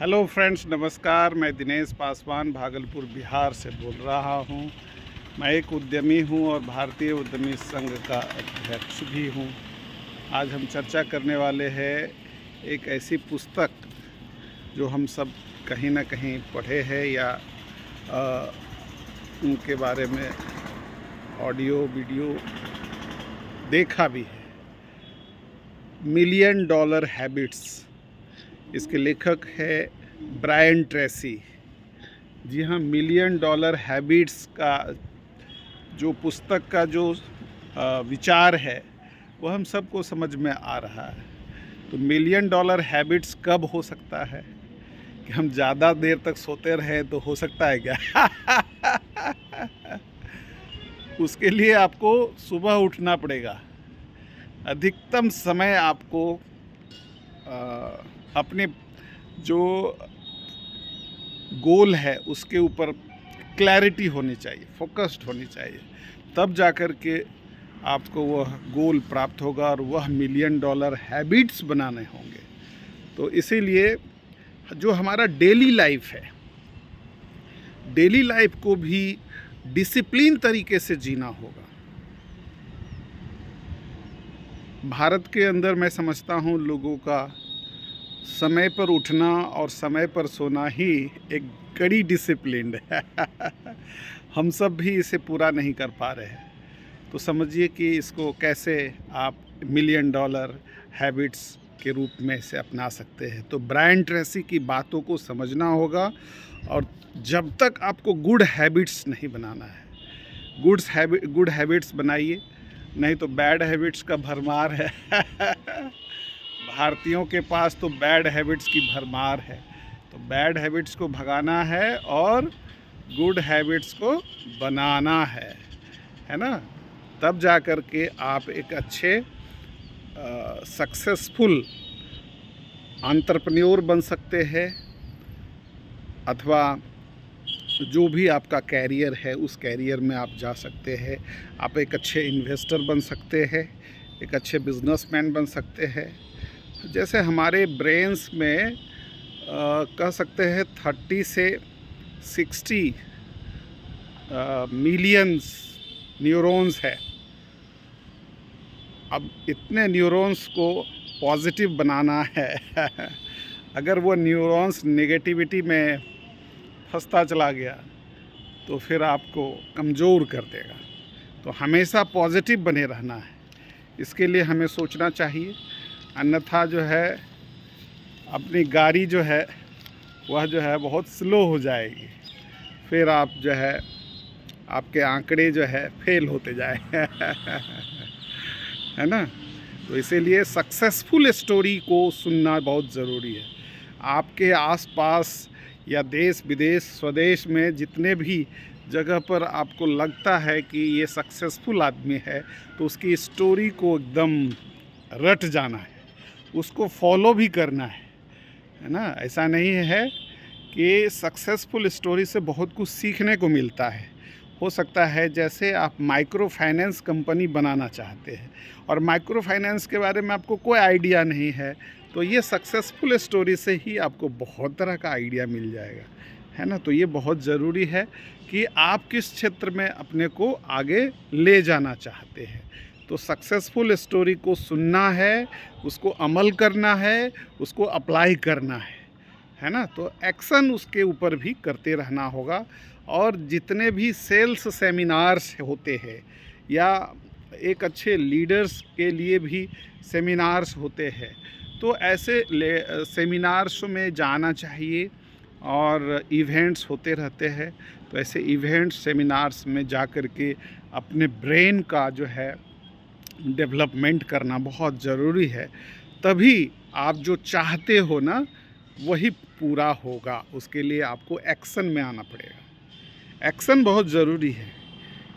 Hello friends, नमस्कार। मैं दिनेश पासवान भागलपुर बिहार से बोल रहा हूँ। मैं एक उद्यमी हूँ और भारतीय उद्यमी संघ का अध्यक्ष भी हूँ। आज हम चर्चा करने वाले हैं एक ऐसी पुस्तक जो हम सब कहीं ना कहीं पढ़े हैं या उनके बारे में ऑडियो वीडियो देखा भी है। Million dollar habits. इसके लेखक है ब्रायन ट्रेसी। जी हाँ, मिलियन डॉलर हैबिट्स का जो पुस्तक का जो विचार है वो हम सबको समझ में आ रहा है। तो मिलियन डॉलर हैबिट्स कब हो सकता है कि हम ज़्यादा देर तक सोते रहे तो हो सकता है क्या? उसके लिए आपको सुबह उठना पड़ेगा। अधिकतम समय आपको अपने जो गोल है उसके ऊपर क्लैरिटी होनी चाहिए, फोकस्ड होनी चाहिए, तब जा कर के आपको वह गोल प्राप्त होगा और वह मिलियन डॉलर हैबिट्स बनाने होंगे। तो इसीलिए जो हमारा डेली लाइफ है, डेली लाइफ को भी डिसिप्लिन तरीके से जीना होगा। भारत के अंदर मैं समझता हूँ लोगों का समय पर उठना और समय पर सोना ही एक कड़ी डिसिप्लिन है। हम सब भी इसे पूरा नहीं कर पा रहे हैं। तो समझिए कि इसको कैसे आप मिलियन डॉलर हैबिट्स के रूप में इसे अपना सकते हैं। तो ब्रायन ट्रेसी की बातों को समझना होगा और जब तक आपको गुड हैबिट्स नहीं बनाना है, गुड हैबिट्स बनाइए, नहीं तो बैड हैबिट्स का भरमार है। भारतीयों के पास तो बैड हैबिट्स की भरमार है। तो बैड हैबिट्स को भगाना है और गुड हैबिट्स को बनाना है ना? तब जा कर के आप एक अच्छे सक्सेसफुल एंटरप्रेन्योर बन सकते हैं, अथवा जो भी आपका कैरियर है उस कैरियर में आप जा सकते हैं। आप एक अच्छे इन्वेस्टर बन सकते हैं, एक अच्छे बिजनेसमैन बन सकते हैं। जैसे हमारे ब्रेन्स में कह सकते हैं 30 से 60 मिलियंस न्यूरॉन्स है। अब इतने न्यूरॉन्स को पॉजिटिव बनाना है। अगर वो न्यूरॉन्स नेगेटिविटी में फंसता चला गया तो फिर आपको कमज़ोर कर देगा। तो हमेशा पॉजिटिव बने रहना है, इसके लिए हमें सोचना चाहिए। अन्यथा जो है अपनी गाड़ी जो है वह जो है बहुत स्लो हो जाएगी, फिर आप जो है आपके आंकड़े जो है फेल होते जाए। है ना? तो इसीलिए सक्सेसफुल स्टोरी को सुनना बहुत ज़रूरी है। आपके आसपास या देश विदेश स्वदेश में जितने भी जगह पर आपको लगता है कि ये सक्सेसफुल आदमी है, तो उसकी स्टोरी को एकदम रट जाना है, उसको फॉलो भी करना है ना? ऐसा नहीं है कि सक्सेसफुल स्टोरी से बहुत कुछ सीखने को मिलता है। हो सकता है जैसे आप माइक्रो फाइनेंस कंपनी बनाना चाहते हैं और माइक्रो फाइनेंस के बारे में आपको कोई आइडिया नहीं है, तो ये सक्सेसफुल स्टोरी से ही आपको बहुत तरह का आइडिया मिल जाएगा, है ना? तो ये बहुत ज़रूरी है कि आप किस क्षेत्र में अपने को आगे ले जाना चाहते हैं। तो सक्सेसफुल स्टोरी को सुनना है, उसको अमल करना है, उसको अप्लाई करना है ना? तो एक्शन उसके ऊपर भी करते रहना होगा। और जितने भी सेल्स सेमिनार्स होते हैं या एक अच्छे लीडर्स के लिए भी सेमिनार्स होते हैं, तो ऐसे सेमिनार्स में जाना चाहिए और इवेंट्स होते रहते हैं। तो ऐसे इवेंट्स सेमिनार्स में जा कर के अपने ब्रेन का जो है डेवलपमेंट करना बहुत ज़रूरी है। तभी आप जो चाहते हो ना वही पूरा होगा। उसके लिए आपको एक्शन में आना पड़ेगा। एक्शन बहुत ज़रूरी है,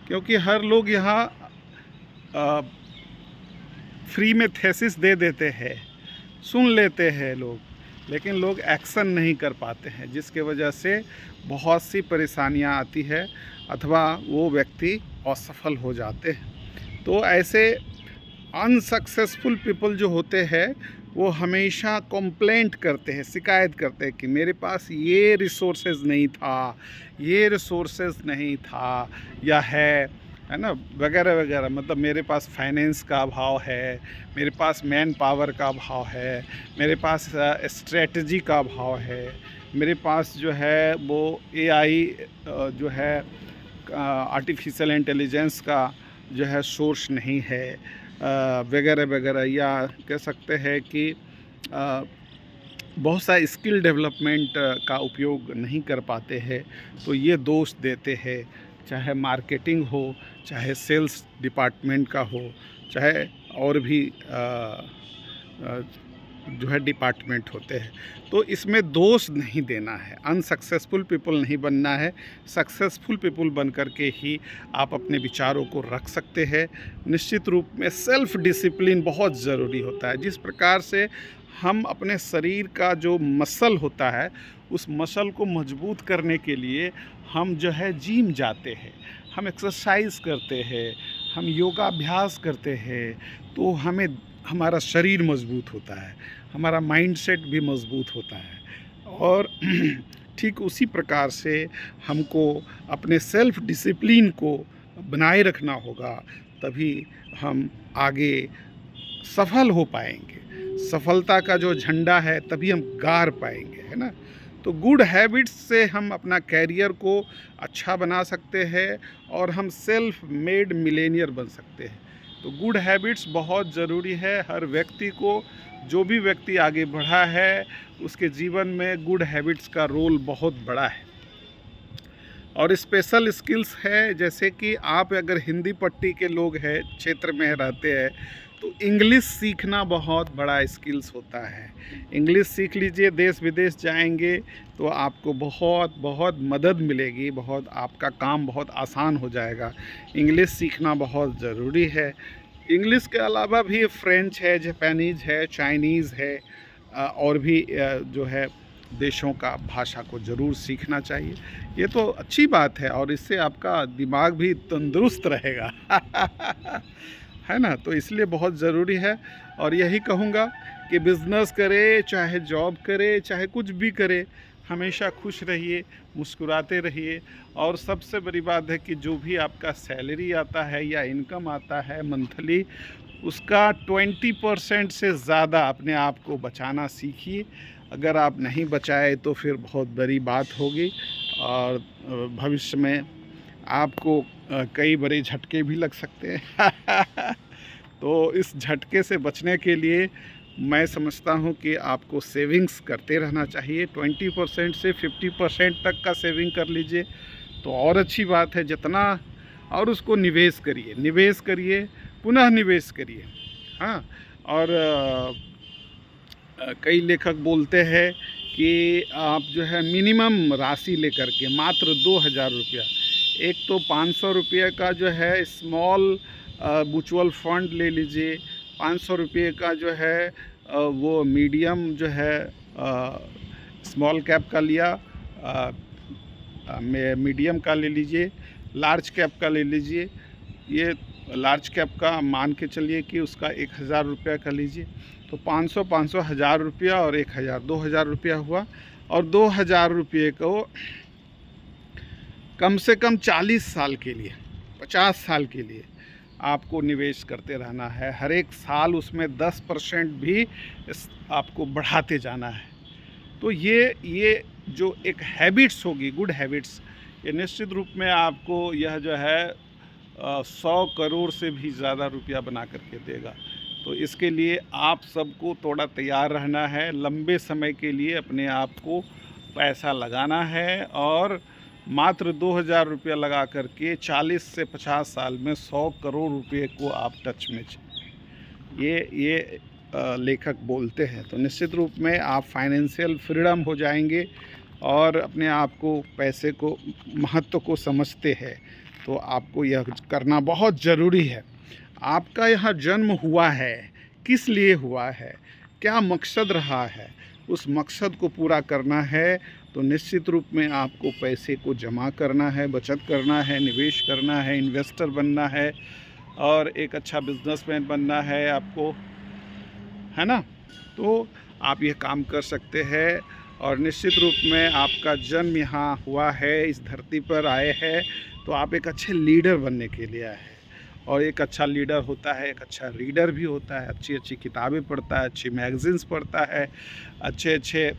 क्योंकि हर लोग यहाँ फ्री में थेसिस दे देते हैं, सुन लेते हैं लोग, लेकिन लोग एक्शन नहीं कर पाते हैं, जिसके वजह से बहुत सी परेशानियाँ आती है अथवा वो व्यक्ति असफल हो जाते हैं। तो ऐसे अनसक्सेसफुल पीपल जो होते हैं वो हमेशा कंप्लेंट करते हैं, शिकायत करते हैं कि मेरे पास ये रिसोर्सेज नहीं था, ये रिसोर्सेज नहीं था या है ना, वगैरह वगैरह। मतलब मेरे पास फाइनेंस का अभाव है, मेरे पास मैन पावर का अभाव है, मेरे पास स्ट्रेटजी का अभाव है, मेरे पास जो है वो एआई जो है आर्टिफिशियल इंटेलिजेंस का जो है सोर्स नहीं है, वगैरह वगैरह। या कह सकते हैं कि बहुत सारे स्किल डेवलपमेंट का उपयोग नहीं कर पाते हैं, तो ये दोष देते हैं। चाहे मार्केटिंग हो, चाहे सेल्स डिपार्टमेंट का हो, चाहे और भी जो है डिपार्टमेंट होते हैं, तो इसमें दोष नहीं देना है। अनसक्सेसफुल पीपल नहीं बनना है, सक्सेसफुल पीपल बन कर के ही आप अपने विचारों को रख सकते हैं। निश्चित रूप में सेल्फ डिसिप्लिन बहुत ज़रूरी होता है। जिस प्रकार से हम अपने शरीर का जो मसल होता है, उस मसल को मजबूत करने के लिए हम जो है जिम जाते हैं, हम एक्सरसाइज करते हैं, हम योगाभ्यास करते हैं, तो हमें हमारा शरीर मजबूत होता है, हमारा माइंडसेट भी मजबूत होता है। और ठीक उसी प्रकार से हमको अपने सेल्फ डिसिप्लिन को बनाए रखना होगा, तभी हम आगे सफल हो पाएंगे। सफलता का जो झंडा है तभी हम गाड़ पाएंगे, है ना। तो गुड हैबिट्स से हम अपना कैरियर को अच्छा बना सकते हैं और हम सेल्फ मेड मिलेनियर बन सकते हैं। तो गुड हैबिट्स बहुत ज़रूरी है हर व्यक्ति को। जो भी व्यक्ति आगे बढ़ा है उसके जीवन में गुड हैबिट्स का रोल बहुत बड़ा है। और स्पेशल स्किल्स है, जैसे कि आप अगर हिंदी पट्टी के लोग हैं, क्षेत्र में रहते हैं, तो इंग्लिश सीखना बहुत बड़ा स्किल्स होता है। इंग्लिश सीख लीजिए, देश विदेश जाएंगे तो आपको बहुत बहुत मदद मिलेगी, बहुत आपका काम बहुत आसान हो जाएगा। इंग्लिश सीखना बहुत ज़रूरी है। इंग्लिश के अलावा भी फ्रेंच है, जापानीज़ है, चाइनीज़ है, और भी जो है देशों का भाषा को ज़रूर सीखना चाहिए। ये तो अच्छी बात है और इससे आपका दिमाग भी तंदुरुस्त रहेगा है ना। तो इसलिए बहुत ज़रूरी है। और यही कहूँगा कि बिज़नेस करे, चाहे जॉब करे, चाहे कुछ भी करे, हमेशा खुश रहिए, मुस्कुराते रहिए। और सबसे बड़ी बात है कि जो भी आपका सैलरी आता है या इनकम आता है मंथली, उसका 20% से ज़्यादा अपने आप को बचाना सीखिए। अगर आप नहीं बचाए तो फिर बहुत बड़ी बात होगी और भविष्य में आपको कई बड़े झटके भी लग सकते हैं तो इस झटके से बचने के लिए मैं समझता हूँ कि आपको सेविंग्स करते रहना चाहिए। 20% से 50% तक का सेविंग कर लीजिए तो और अच्छी बात है। जितना और उसको निवेश करिए, पुनः निवेश करिए। हाँ, और कई लेखक बोलते हैं कि आप जो है मिनिमम राशि लेकर के मात्र 2000 रुपया, एक तो 500 रुपये का जो है स्मॉल म्यूचुअल फंड ले लीजिए, 500 रुपये का जो है वो मीडियम जो है स्मॉल कैप का लिया, मीडियम का ले लीजिए, लार्ज कैप का ले लीजिए। ये लार्ज कैप का मान के चलिए कि उसका 1000 रुपया का लीजिए, तो 500 500 1000 रुपया और 1000 2000 रुपया हुआ। और 2000 रुपये को कम से कम 40 साल के लिए, 50 साल के लिए आपको निवेश करते रहना है। हर एक साल उसमें 10% भी आपको बढ़ाते जाना है। तो ये जो एक हैबिट्स होगी, गुड हैबिट्स, ये निश्चित रूप में आपको यह जो है 100 करोड़ से भी ज़्यादा रुपया बना करके देगा। तो इसके लिए आप सबको थोड़ा तैयार रहना है, लंबे समय के लिए अपने आप को पैसा लगाना है और मात्र 2000 रुपया लगा करके 40 से 50 साल में 100 करोड़ रुपये को आप टच में ये लेखक बोलते हैं। तो निश्चित रूप में आप फाइनेंशियल फ्रीडम हो जाएंगे और अपने आप को, पैसे को, महत्व को समझते हैं। तो आपको यह करना बहुत ज़रूरी है। आपका यहाँ जन्म हुआ है, किस लिए हुआ है, क्या मकसद रहा है, उस मकसद को पूरा करना है। तो निश्चित रूप में आपको पैसे को जमा करना है, बचत करना है, निवेश करना है, इन्वेस्टर बनना है और एक अच्छा बिजनेसमैन बनना है आपको, है ना। तो आप ये काम कर सकते हैं। और निश्चित रूप में आपका जन्म यहाँ हुआ है, इस धरती पर आए हैं, तो आप एक अच्छे लीडर बनने के लिए आए हैं। और एक अच्छा लीडर होता है, एक अच्छा रीडर भी होता है, अच्छी अच्छी किताबें पढ़ता है, अच्छी मैगज़ीन्स पढ़ता है, अच्छे अच्छे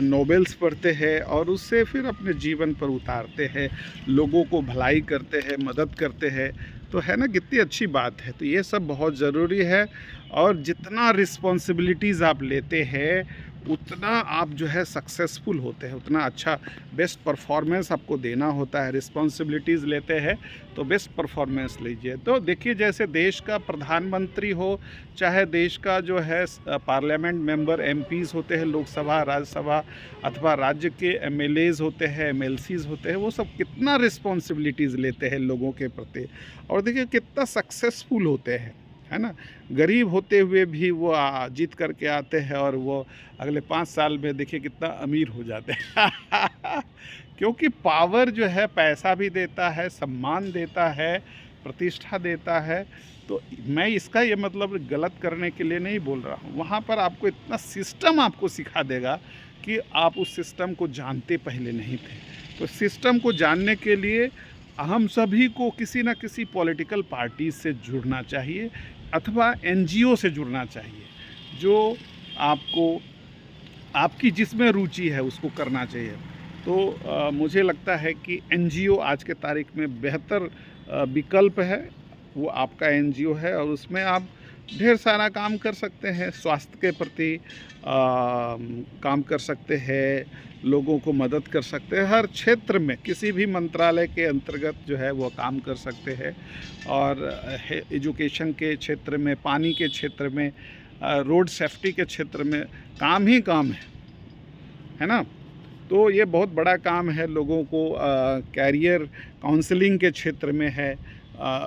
नॉवेल्स पढ़ते हैं और उससे फिर अपने जीवन पर उतारते हैं, लोगों को भलाई करते हैं, मदद करते हैं। तो है ना, कितनी अच्छी बात है। तो ये सब बहुत ज़रूरी है। और जितना रिस्पॉन्सिबिलिटीज़ आप लेते हैं उतना आप जो है सक्सेसफुल होते हैं, उतना अच्छा बेस्ट परफॉर्मेंस आपको देना होता है। रिस्पॉन्सिबिलिटीज़ लेते हैं तो बेस्ट परफॉर्मेंस लीजिए। तो देखिए, जैसे देश का प्रधानमंत्री हो, चाहे देश का जो है पार्लियामेंट मेंबर एमपीज़ होते हैं, लोकसभा राज्यसभा, अथवा राज्य के एमएलएज़ होते हैं, एमएलसीज़ होते हैं, वो सब कितना रिस्पॉन्सिबिलिटीज़ लेते हैं लोगों के प्रति। और देखिए कितना सक्सेसफुल होते हैं, है ना। गरीब होते हुए भी वो जीत करके आते हैं और वो अगले 5 साल में देखिए कितना अमीर हो जाते हैं क्योंकि पावर जो है पैसा भी देता है, सम्मान देता है, प्रतिष्ठा देता है। तो मैं इसका ये मतलब गलत करने के लिए नहीं बोल रहा हूँ। वहाँ पर आपको इतना सिस्टम आपको सिखा देगा कि आप उस सिस्टम को जानते पहले नहीं थे। तो सिस्टम को जानने के लिए हम सभी को किसी न किसी पॉलिटिकल पार्टी से जुड़ना चाहिए अथवा एनजीओ से जुड़ना चाहिए, जो आपको आपकी जिसमें रुचि है उसको करना चाहिए। तो मुझे लगता है कि एनजीओ आज के तारीख में बेहतर विकल्प है। वो आपका एनजीओ है और उसमें आप ढेर सारा काम कर सकते हैं, स्वास्थ्य के प्रति काम कर सकते हैं, लोगों को मदद कर सकते हैं। हर क्षेत्र में किसी भी मंत्रालय के अंतर्गत जो है वो काम कर सकते हैं। और एजुकेशन के क्षेत्र में, पानी के क्षेत्र में, रोड सेफ्टी के क्षेत्र में काम ही काम है ना। तो ये बहुत बड़ा काम है। लोगों को कैरियर काउंसलिंग के क्षेत्र में है,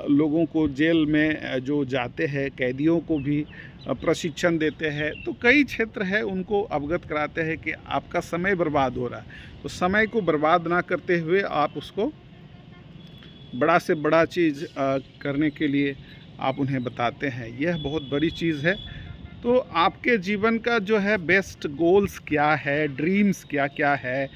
लोगों को जेल में जो जाते हैं कैदियों को भी प्रशिक्षण देते हैं। तो कई क्षेत्र है, उनको अवगत कराते हैं कि आपका समय बर्बाद हो रहा है, तो समय को बर्बाद ना करते हुए आप उसको बड़ा से बड़ा चीज़ करने के लिए आप उन्हें बताते हैं। यह बहुत बड़ी चीज़ है। तो आपके जीवन का जो है बेस्ट गोल्स क्या है, ड्रीम्स क्या क्या है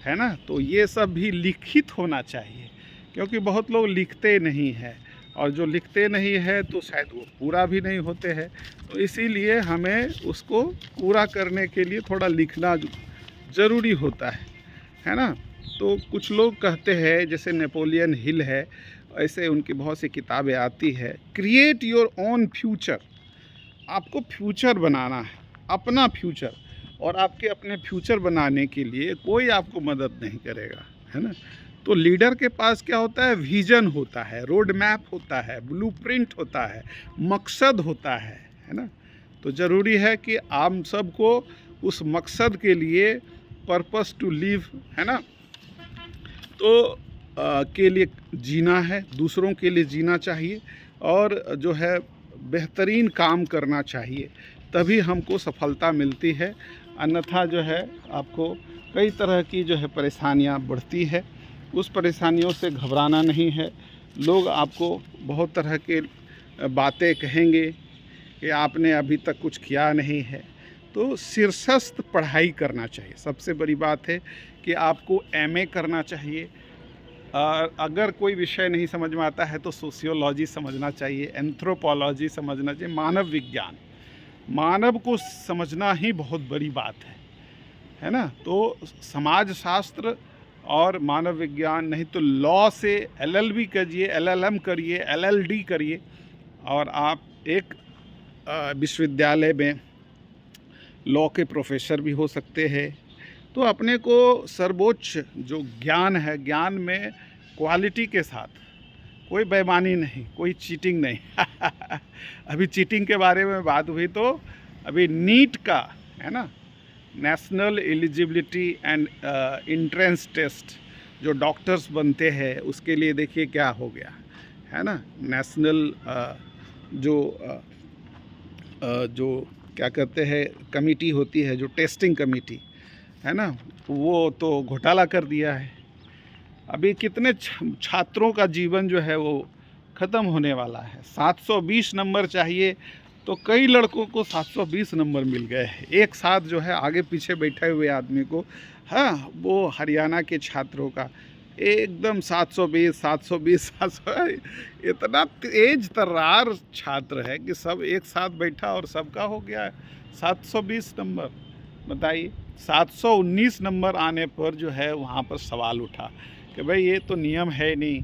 ना। तो ये सब भी लिखित होना चाहिए, क्योंकि बहुत लोग लिखते नहीं हैं और जो लिखते नहीं है तो शायद वो पूरा भी नहीं होते हैं। तो इसीलिए हमें उसको पूरा करने के लिए थोड़ा लिखना ज़रूरी होता है ना। तो कुछ लोग कहते हैं, जैसे नेपोलियन हिल है, ऐसे उनकी बहुत सी किताबें आती है, क्रिएट योर ओन फ्यूचर। आपको फ्यूचर बनाना है, अपना फ्यूचर। और आपके अपने फ्यूचर बनाने के लिए कोई आपको मदद नहीं करेगा, है ना। तो लीडर के पास क्या होता है, विजन होता है, रोड मैप होता है, ब्लूप्रिंट होता है, मकसद होता है ना। तो ज़रूरी है कि आप सबको उस मकसद के लिए, पर्पस टू लिव, है ना, तो के लिए जीना है, दूसरों के लिए जीना चाहिए और जो है बेहतरीन काम करना चाहिए, तभी हमको सफलता मिलती है। अन्यथा जो है आपको कई तरह की जो है परेशानियां बढ़ती है। उस परेशानियों से घबराना नहीं है। लोग आपको बहुत तरह के बातें कहेंगे कि आपने अभी तक कुछ किया नहीं है। तो शीर्षस्थ पढ़ाई करना चाहिए। सबसे बड़ी बात है कि आपको एमए करना चाहिए। अगर कोई विषय नहीं समझ में आता है तो सोशियोलॉजी समझना चाहिए, एंथ्रोपोलॉजी समझना चाहिए, मानव विज्ञान। मानव को समझना ही बहुत बड़ी बात है ना। तो समाज शास्त्र और मानव विज्ञान, नहीं तो लॉ से एलएलबी करिए, एलएलएम करिए, एलएलडी करिए और आप एक विश्वविद्यालय में लॉ के प्रोफेसर भी हो सकते हैं। तो अपने को सर्वोच्च जो ज्ञान है, ज्ञान में क्वालिटी के साथ, कोई बेईमानी नहीं, कोई चीटिंग नहीं अभी चीटिंग के बारे में बात हुई तो अभी नीट का, है ना, national eligibility and entrance test, जो डॉक्टर्स बनते हैं उसके लिए देखिए क्या हो गया, है ना। नेशनल जो क्या कहते हैं कमेटी होती है, जो टेस्टिंग कमेटी, है ना, वो तो घोटाला कर दिया है। अभी कितने छात्रों का जीवन जो है वो ख़त्म होने वाला है। 720 नंबर चाहिए तो कई लड़कों को 720 नंबर मिल गए हैं एक साथ, जो है आगे पीछे बैठे हुए आदमी को। हाँ, वो हरियाणा के छात्रों का एकदम 720 720 700, इतना तेज तर्रार छात्र है कि सब एक साथ बैठा और सबका हो गया है 720 नंबर। बताइए, 719 नंबर आने पर जो है वहाँ पर सवाल उठा कि भाई ये तो नियम है नहीं,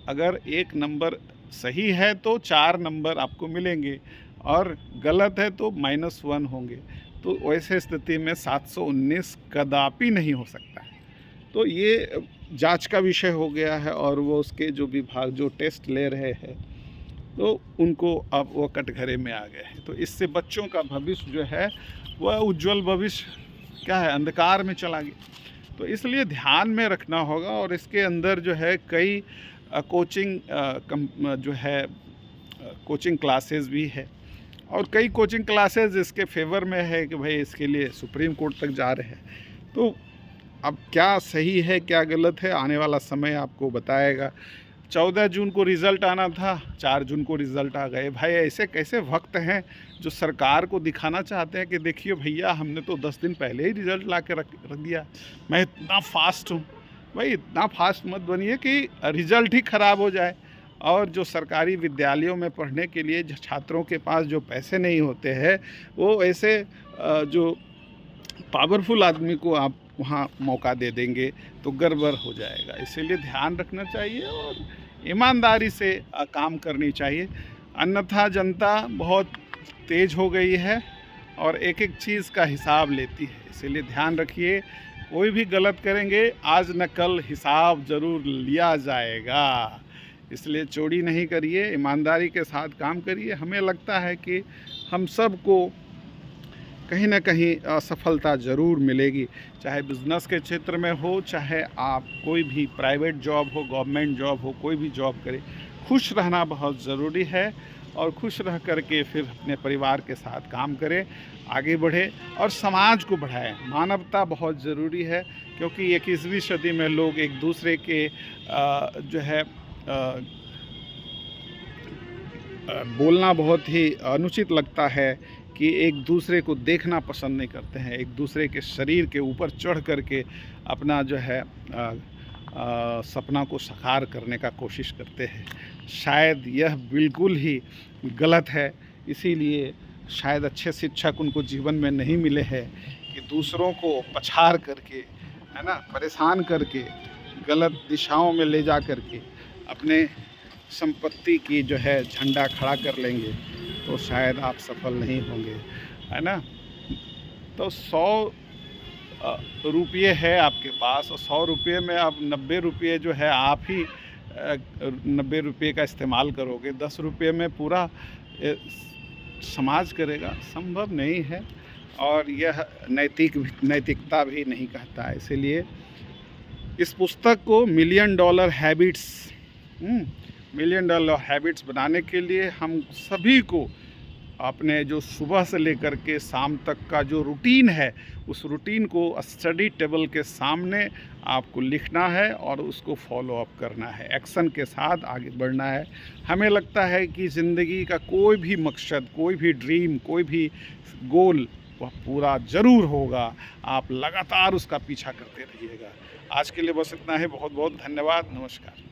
अगर एक नंबर सही है तो 4 नंबर आपको मिलेंगे और गलत है तो -1 होंगे। तो वैसे स्थिति में 719 कदापि नहीं हो सकता है। तो ये जांच का विषय हो गया है और वो उसके जो विभाग जो टेस्ट ले रहे हैं तो उनको अब वो कटघरे में आ गए हैं। तो इससे बच्चों का भविष्य जो है वह उज्जवल भविष्य क्या है, अंधकार में चला गया। तो इसलिए ध्यान में रखना होगा। और इसके अंदर जो है कई कोचिंग जो है कोचिंग क्लासेस भी है और कई कोचिंग क्लासेस इसके फेवर में है कि भाई इसके लिए सुप्रीम कोर्ट तक जा रहे हैं। तो अब क्या सही है क्या गलत है, आने वाला समय आपको बताएगा। 14 जून को रिज़ल्ट आना था, 4 जून को रिज़ल्ट आ गए। भाई ऐसे कैसे वक्त हैं जो सरकार को दिखाना चाहते हैं कि देखिए भैया हमने तो 10 दिन पहले ही रिज़ल्ट ला के रख दिया, मैं इतना फास्ट हूँ। भाई इतना फास्ट मत बनिए कि रिज़ल्ट ही ख़राब हो जाए। और जो सरकारी विद्यालयों में पढ़ने के लिए छात्रों के पास जो पैसे नहीं होते हैं, वो ऐसे जो पावरफुल आदमी को आप वहाँ मौका दे देंगे तो गड़बड़ हो जाएगा। इसीलिए ध्यान रखना चाहिए और ईमानदारी से काम करनी चाहिए, अन्यथा जनता बहुत तेज़ हो गई है और एक एक चीज़ का हिसाब लेती है। इसीलिए ध्यान रखिए, कोई भी गलत करेंगे आज न कल हिसाब ज़रूर लिया जाएगा। इसलिए चोरी नहीं करिए, ईमानदारी के साथ काम करिए। हमें लगता है कि हम सबको कहीं ना कहीं सफलता ज़रूर मिलेगी, चाहे बिज़नेस के क्षेत्र में हो, चाहे आप कोई भी प्राइवेट जॉब हो, गवर्नमेंट जॉब हो, कोई भी जॉब करें। खुश रहना बहुत ज़रूरी है और खुश रह करके फिर अपने परिवार के साथ काम करें, आगे बढ़े और समाज को बढ़ाएं। मानवता बहुत ज़रूरी है क्योंकि 21वीं सदी में लोग एक दूसरे के जो है बोलना बहुत ही अनुचित लगता है कि एक दूसरे को देखना पसंद नहीं करते हैं, एक दूसरे के शरीर के ऊपर चढ़ करके अपना जो है सपना को साकार करने का कोशिश करते हैं। शायद यह बिल्कुल ही गलत है। इसीलिए शायद अच्छे शिक्षक उनको जीवन में नहीं मिले हैं कि दूसरों को पछाड़ करके, है ना, परेशान करके गलत दिशाओं में ले जा करके अपने संपत्ति की जो है झंडा खड़ा कर लेंगे तो शायद आप सफल नहीं होंगे, है ना। तो 100 रुपये है आपके पास और 100 रुपये में आप 90 रुपये जो है आप ही 90 रुपये का इस्तेमाल करोगे, 10 रुपये में पूरा समाज करेगा, संभव नहीं है। और यह नैतिकता भी नहीं कहता है। इसीलिए इस पुस्तक को $1 मिलियन हैबिट्स बनाने के लिए हम सभी को अपने जो सुबह से लेकर के शाम तक का जो रूटीन है, उस रूटीन को स्टडी टेबल के सामने आपको लिखना है और उसको फॉलो अप करना है, एक्शन के साथ आगे बढ़ना है। हमें लगता है कि ज़िंदगी का कोई भी मकसद, कोई भी ड्रीम, कोई भी गोल वह पूरा ज़रूर होगा। आप लगातार उसका पीछा करते रहिएगा। आज के लिए बस इतना है। बहुत बहुत धन्यवाद। नमस्कार।